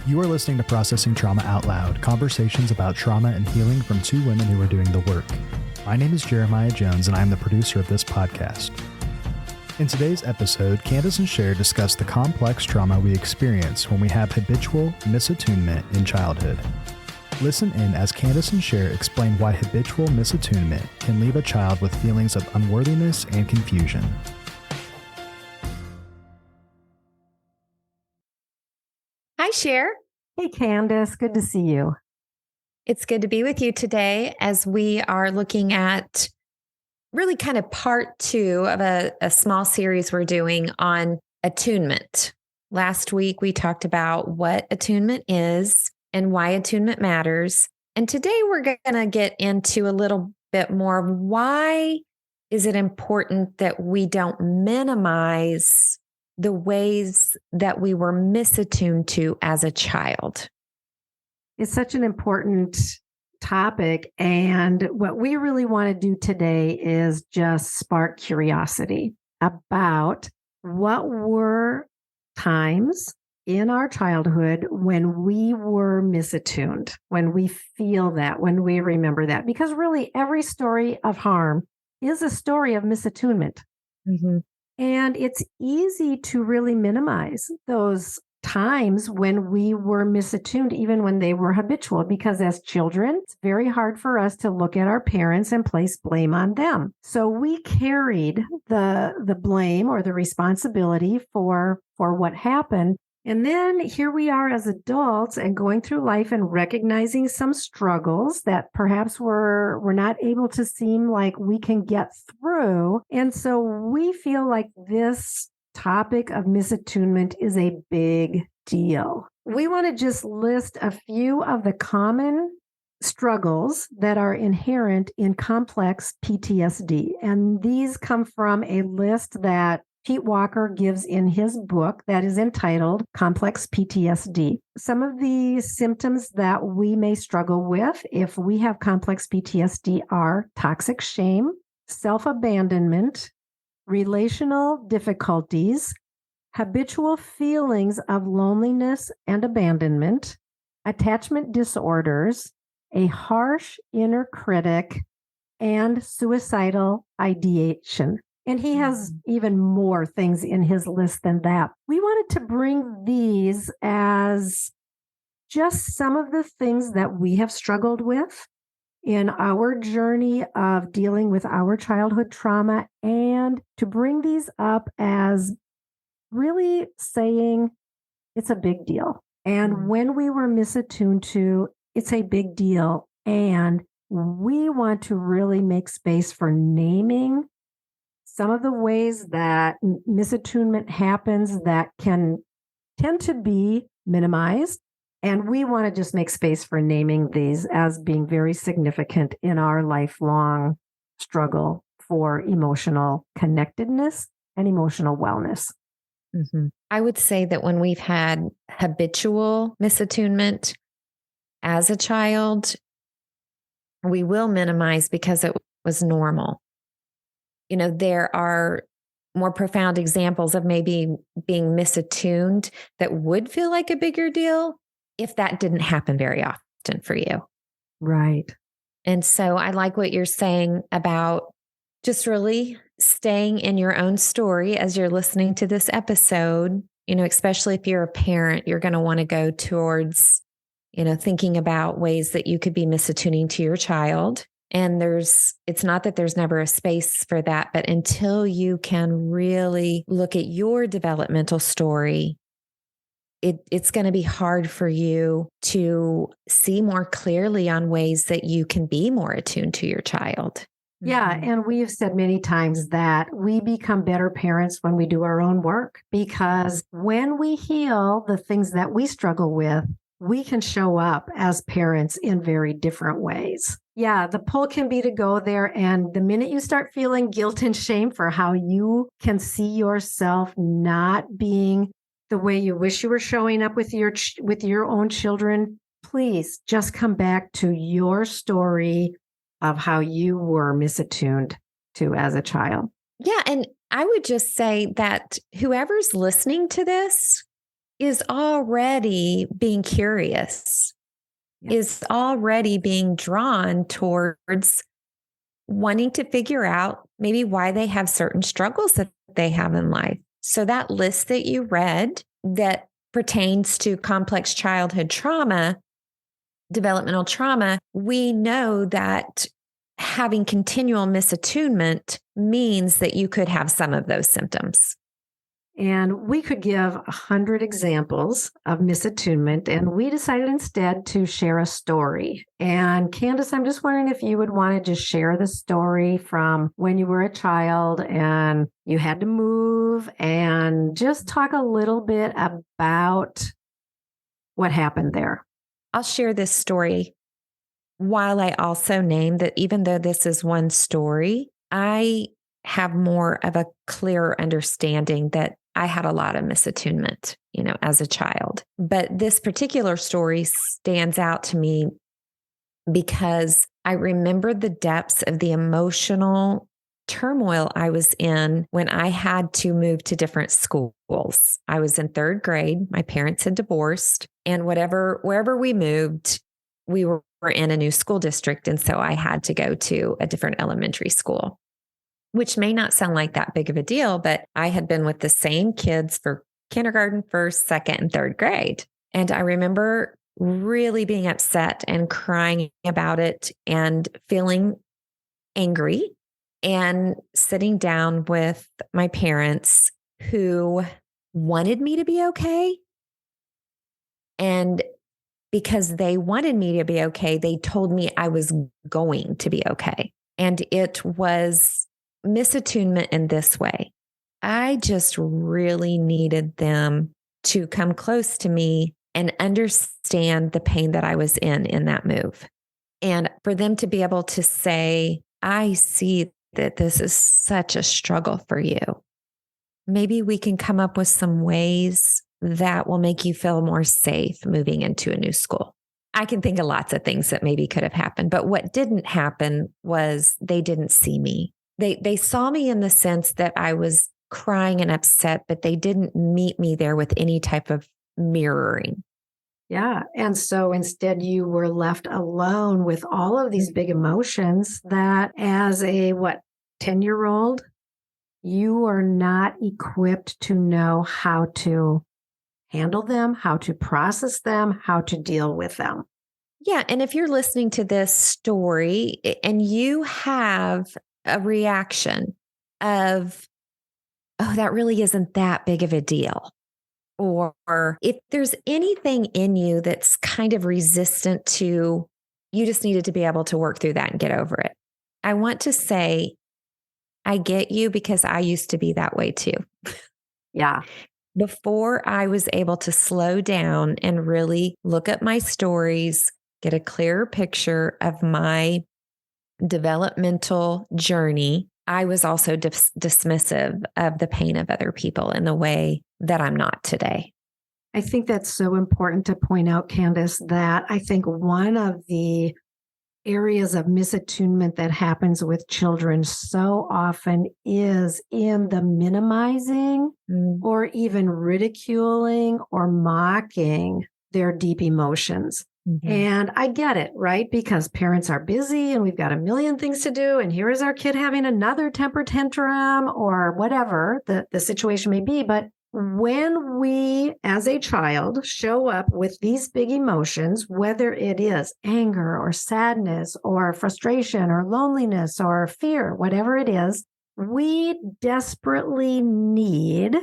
You are listening to Processing Trauma Out Loud, conversations about trauma and healing from two women who are doing the work. My name is Jeremiah Jones, and I am the producer of this podcast. In today's episode, Kandace and Sher discuss the complex trauma we experience when we have habitual misattunement in childhood. Listen in as Kandace and Sher explain why habitual misattunement can leave a child with feelings of unworthiness and confusion. Hi, Sher. Hey, Kandace. Good to see you. It's good to be with you today as we are looking at really kind of part two of a small series we're doing on attunement. Last week, we talked about what attunement is and why attunement matters. And today, we're going to get into a little bit more of why is it important that we don't minimize the ways that we were misattuned to as a child. It's such an important topic. And what we really want to do today is just spark curiosity about what were times in our childhood when we were misattuned, when we feel that, when we remember that. Because really, every story of harm is a story of misattunement. Mm-hmm. And it's easy to really minimize those times when we were misattuned, even when they were habitual, because as children, it's very hard for us to look at our parents and place blame on them. So we carried the blame or the responsibility for what happened. And then here we are as adults and going through life and recognizing some struggles that perhaps we're not able to seem like we can get through. And so we feel like this topic of misattunement is a big deal. We want to just list a few of the common struggles that are inherent in complex PTSD. And these come from a list that Pete Walker gives in his book that is entitled Complex PTSD. Some of the symptoms that we may struggle with if we have complex PTSD are toxic shame, self-abandonment, relational difficulties, habitual feelings of loneliness and abandonment, attachment disorders, a harsh inner critic, and suicidal ideation. And he has even more things in his list than that. We wanted to bring these as just some of the things that we have struggled with in our journey of dealing with our childhood trauma, and to bring these up as really saying it's a big deal. And when we were misattuned to, it's a big deal. And we want to really make space for naming some of the ways that misattunement happens that can tend to be minimized. And we want to just make space for naming these as being very significant in our lifelong struggle for emotional connectedness and emotional wellness. Mm-hmm. I would say that when we've had habitual misattunement as a child, we will minimize because it was normal. You know, there are more profound examples of maybe being misattuned that would feel like a bigger deal if that didn't happen very often for you. Right. And so I like what you're saying about just really staying in your own story as you're listening to this episode. You know, especially if you're a parent, you're going to want to go towards, you know, thinking about ways that you could be misattuning to your child. And it's not that there's never a space for that, but until you can really look at your developmental story, it's going to be hard for you to see more clearly on ways that you can be more attuned to your child. Yeah. And we've said many times that we become better parents when we do our own work, because when we heal the things that we struggle with, we can show up as parents in very different ways. Yeah, the pull can be to go there. And the minute you start feeling guilt and shame for how you can see yourself not being the way you wish you were showing up with your own children, please just come back to your story of how you were misattuned to as a child. Yeah. And I would just say that whoever's listening to this, is already being curious, is already being drawn towards wanting to figure out maybe why they have certain struggles that they have in life. So that list that you read that pertains to complex childhood trauma, developmental trauma, we know that having continual misattunement means that you could have some of those symptoms. And we could give 100 examples of misattunement, and we decided instead to share a story. And Kandace, I'm just wondering if you would want to just share the story from when you were a child and you had to move, and just talk a little bit about what happened there. I'll share this story while I also name that even though this is one story, I have more of a clearer understanding that I had a lot of misattunement, as a child. But this particular story stands out to me because I remember the depths of the emotional turmoil I was in when I had to move to different schools. I was in third grade. My parents had divorced, and wherever we moved, we were in a new school district. And so I had to go to a different elementary school, which may not sound like that big of a deal, but I had been with the same kids for kindergarten, first, second, and third grade. And I remember really being upset and crying about it and feeling angry and sitting down with my parents who wanted me to be okay. And because they wanted me to be okay, they told me I was going to be okay. And it was misattunement in this way. I just really needed them to come close to me and understand the pain that I was in that move. And for them to be able to say, I see that this is such a struggle for you. Maybe we can come up with some ways that will make you feel more safe moving into a new school. I can think of lots of things that maybe could have happened, but what didn't happen was they didn't see me. They saw me in the sense that I was crying and upset, but they didn't meet me there with any type of mirroring. Yeah. And so instead you were left alone with all of these big emotions that as a 10-year-old, you are not equipped to know how to handle them, how to process them, how to deal with them. Yeah. And if you're listening to this story and you have a reaction of, oh, that really isn't that big of a deal. Or if there's anything in you that's kind of resistant to, you just needed to be able to work through that and get over it. I want to say, I get you because I used to be that way too. Yeah. Before I was able to slow down and really look at my stories, get a clearer picture of my developmental journey, I was also dismissive of the pain of other people in the way that I'm not today. I think that's so important to point out, Kandace, that I think one of the areas of misattunement that happens with children so often is in the minimizing or even ridiculing or mocking their deep emotions. Mm-hmm. And I get it, right? Because parents are busy and we've got a million things to do. And here is our kid having another temper tantrum or whatever the situation may be. But when we, as a child, show up with these big emotions, whether it is anger or sadness or frustration or loneliness or fear, whatever it is, we desperately need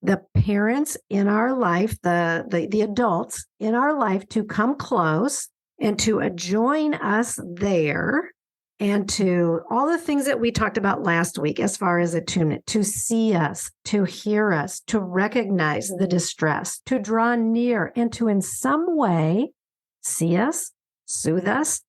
the parents in our life, the adults in our life to come close and to join us there and to all the things that we talked about last week as far as attunement, to see us, to hear us, to recognize the distress, to draw near and to in some way see us, soothe us,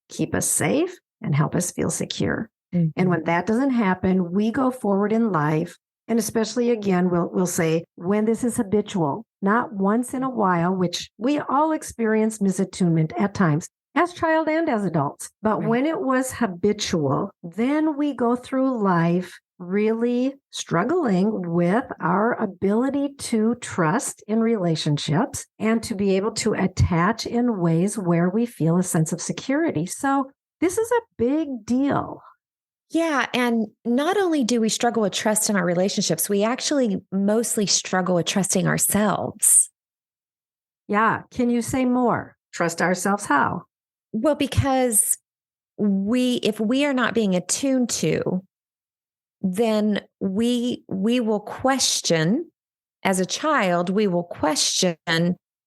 keep us safe, and help us feel secure. Mm-hmm. And when that doesn't happen, we go forward in life. And especially, again, we'll say when this is habitual, not once in a while, which we all experience misattunement at times, as child and as adults. But when it was habitual, then we go through life really struggling with our ability to trust in relationships and to be able to attach in ways where we feel a sense of security. So this is a big deal. Yeah. And not only do we struggle with trust in our relationships, we actually mostly struggle with trusting ourselves. Yeah. Can you say more? Trust ourselves how? Well, because if we are not being attuned to, then we will question, as a child, we will question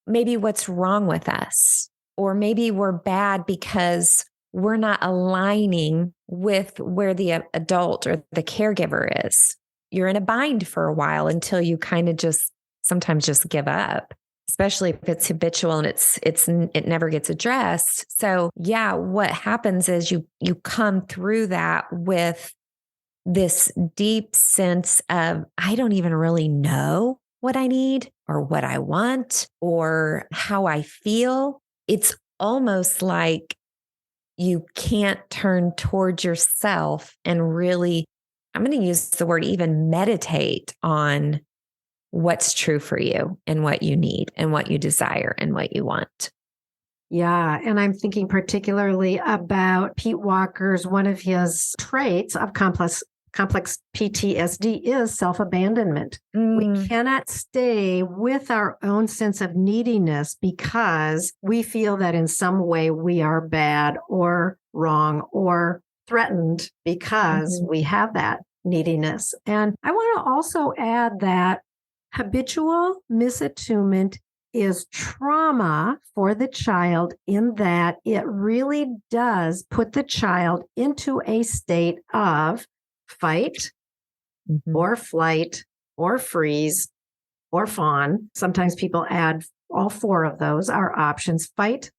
maybe what's wrong with us, or maybe we're bad because we're not aligning with where the adult or the caregiver is. You're in a bind for a while until you kind of sometimes just give up, especially if it's habitual and it never gets addressed. So yeah, what happens is you come through that with this deep sense of, I don't even really know what I need or what I want or how I feel. It's almost like you can't turn towards yourself and really, I'm going to use the word even, meditate on what's true for you and what you need and what you desire and what you want. Yeah. And I'm thinking particularly about Pete Walker's, one of his traits of complex PTSD is self-abandonment. We cannot stay with our own sense of neediness because we feel that in some way we are bad or wrong or threatened because we have that neediness. And I want to also add that habitual misattunement is trauma for the child in that it really does put the child into a state of fight or flight or freeze or fawn. Sometimes people add all four of those are options: fight,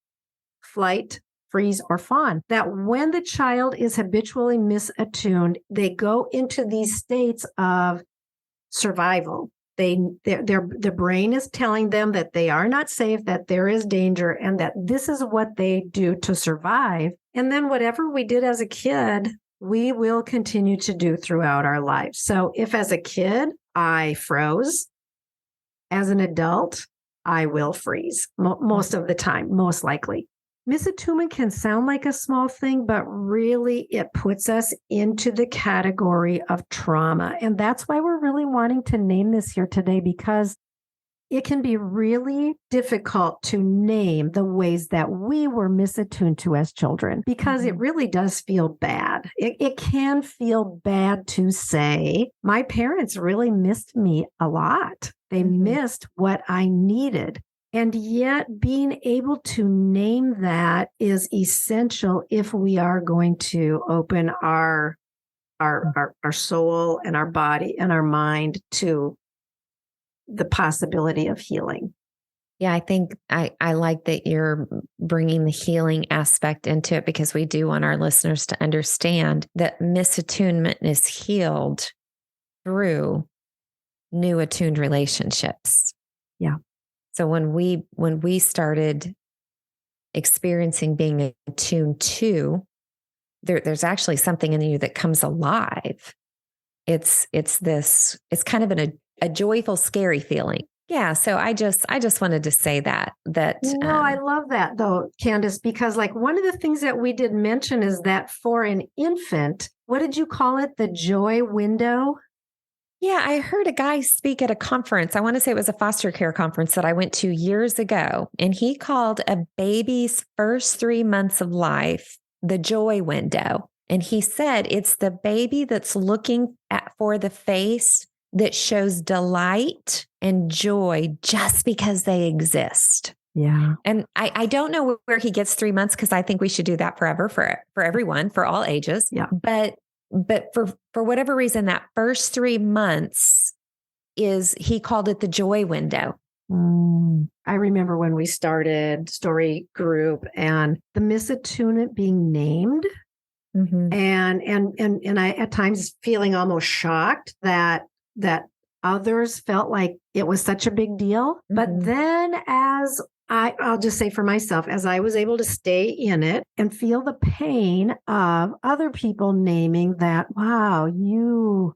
flight, freeze, or fawn. That when the child is habitually misattuned, they go into these states of survival. Their brain is telling them that they are not safe, that there is danger, and that this is what they do to survive. And then whatever we did as a kid, we will continue to do throughout our lives. So if as a kid I froze, as an adult, I will freeze most of the time, most likely. Misattunement can sound like a small thing, but really it puts us into the category of trauma. And that's why we're really wanting to name this here today, because it can be really difficult to name the ways that we were misattuned to as children, because it really does feel bad. It can feel bad to say, my parents really missed me a lot. They missed what I needed. And yet being able to name that is essential if we are going to open our soul and our body and our mind to the possibility of healing. Yeah, I think I like that you're bringing the healing aspect into it, because we do want our listeners to understand that misattunement is healed through new attuned relationships. Yeah. So when we started experiencing being attuned to, there's actually something in you that comes alive. It's kind of a joyful, scary feeling. Yeah. So I just wanted to say that. No, I love that though, Kandace, because like one of the things that we did mention is that for an infant, what did you call it? The joy window? Yeah, I heard a guy speak at a conference. I want to say it was a foster care conference that I went to years ago. And he called a baby's first 3 months of life the joy window. And he said it's the baby that's looking for the face that shows delight and joy just because they exist. Yeah. And I don't know where he gets 3 months, because I think we should do that forever for everyone, for all ages. Yeah. But for whatever reason, that first 3 months he called it the joy window. I remember when we started Story Group and the misattunement being named, and I at times feeling almost shocked that others felt like it was such a big deal. But then as I'll just say for myself, as I was able to stay in it and feel the pain of other people naming that, wow, you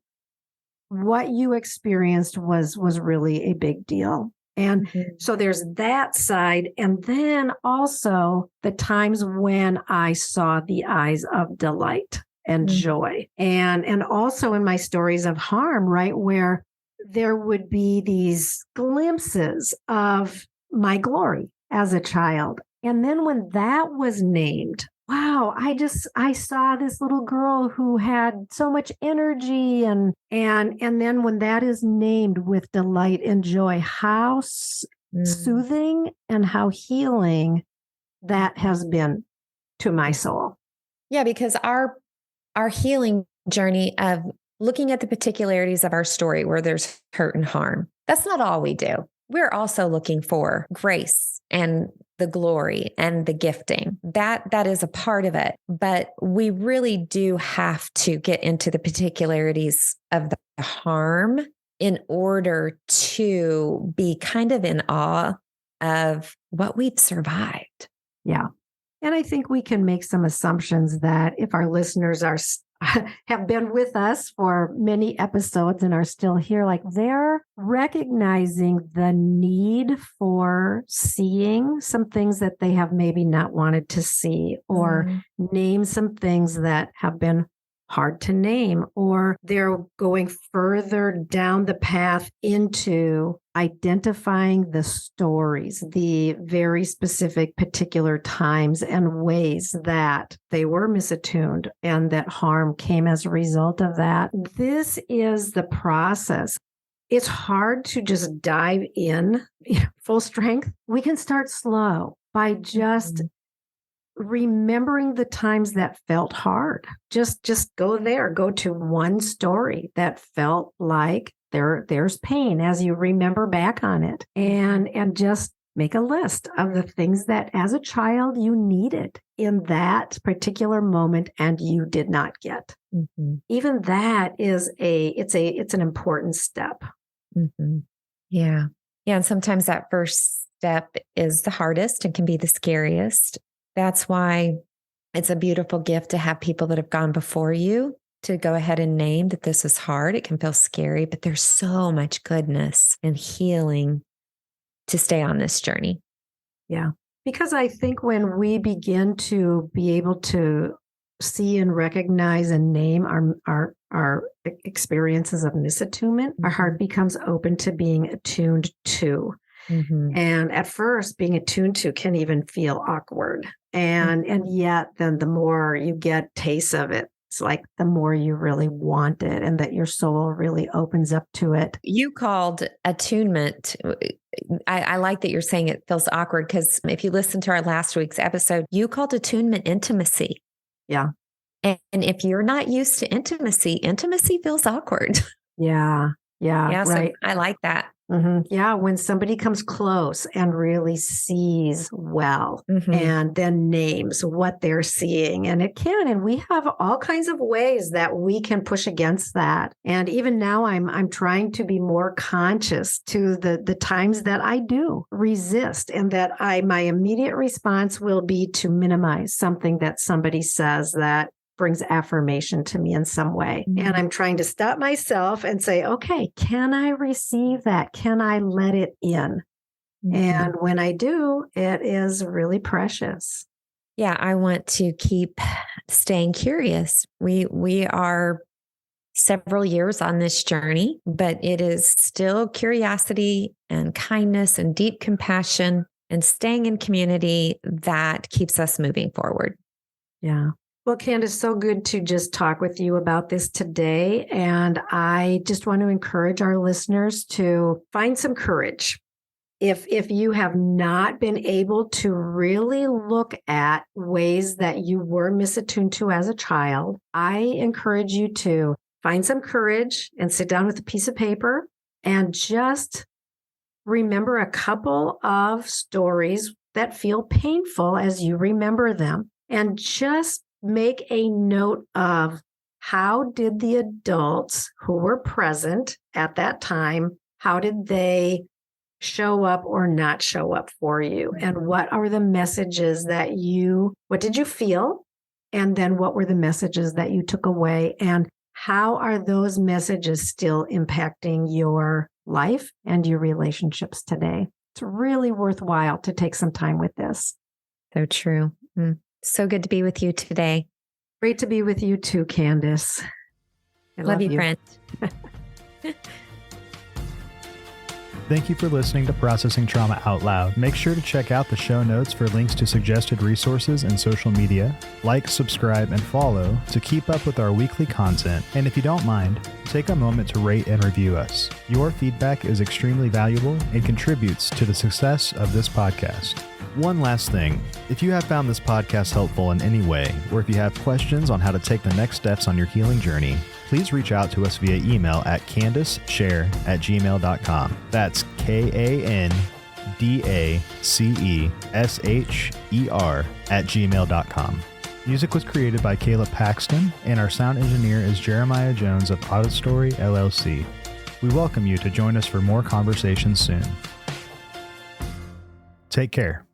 what you experienced was really a big deal. And so there's that side. And then also the times when I saw the eyes of delight and joy. And also in my stories of harm, right, where there would be these glimpses of my glory as a child. And then when that was named, wow, I saw this little girl who had so much energy and then when that is named with delight and joy, how soothing and how healing that has been to my soul. Yeah, because our healing journey of looking at the particularities of our story where there's hurt and harm, that's not all we do. We're also looking for grace and the glory and the gifting. That is a part of it. But we really do have to get into the particularities of the harm in order to be kind of in awe of what we've survived. Yeah. And I think we can make some assumptions that if our listeners have been with us for many episodes and are still here, like they're recognizing the need for seeing some things that they have maybe not wanted to see, or name some things that have been hard to name, or they're going further down the path into identifying the stories, the very specific particular times and ways that they were misattuned and that harm came as a result of that. This is the process. It's hard to just dive in full strength. We can start slow by just remembering the times that felt hard. Just go there. Go to one story that felt like there's pain as you remember back on it, and just make a list of the things that as a child you needed in that particular moment and you did not get. Even that is it's an important step. Yeah. And sometimes that first step is the hardest and can be the scariest. That's why it's a beautiful gift to have people that have gone before you to go ahead and name that this is hard. It can feel scary, but there's so much goodness and healing to stay on this journey. Yeah. Because I think when we begin to be able to see and recognize and name our experiences of misattunement, our heart becomes open to being attuned to. And at first, being attuned to can even feel awkward. And yet then the more you get tastes of it, it's like the more you really want it and that your soul really opens up to it. You called attunement. I like that you're saying it feels awkward, because if you listen to our last week's episode, you called attunement intimacy. Yeah. And if you're not used to intimacy feels awkward. Yeah. Yeah. Right. So I like that. Yeah. When somebody comes close and really sees well and then names what they're seeing, and we have all kinds of ways that we can push against that. And even now I'm trying to be more conscious to the times that I do resist, and that my immediate response will be to minimize something that somebody says that brings affirmation to me in some way. And I'm trying to stop myself and say, okay, can I receive that? Can I let it in? And when I do, it is really precious. Yeah, I want to keep staying curious. We are several years on this journey, but it is still curiosity and kindness and deep compassion and staying in community that keeps us moving forward. Yeah. Well, Kandace, so good to just talk with you about this today. And I just want to encourage our listeners to find some courage. If you have not been able to really look at ways that you were misattuned to as a child, I encourage you to find some courage and sit down with a piece of paper and just remember a couple of stories that feel painful as you remember them, and just make a note of how did the adults who were present at that time, how did they show up or not show up for you? And what are the messages what did you feel? And then what were the messages that you took away? And how are those messages still impacting your life and your relationships today? It's really worthwhile to take some time with this. So true. So good to be with you today. Great to be with you too, Kandace. I love you, friend. Thank you for listening to Processing Trauma Out Loud. Make sure to check out the show notes for links to suggested resources and social media. Like, subscribe, and follow to keep up with our weekly content. And if you don't mind, take a moment to rate and review us. Your feedback is extremely valuable and contributes to the success of this podcast. One last thing, if you have found this podcast helpful in any way, or if you have questions on how to take the next steps on your healing journey, please reach out to us via email at KandaceSher@gmail.com. That's KandaceSher@gmail.com. Music was created by Caleb Paxton, and our sound engineer is Jeremiah Jones of Auditory LLC. We welcome you to join us for more conversations soon. Take care.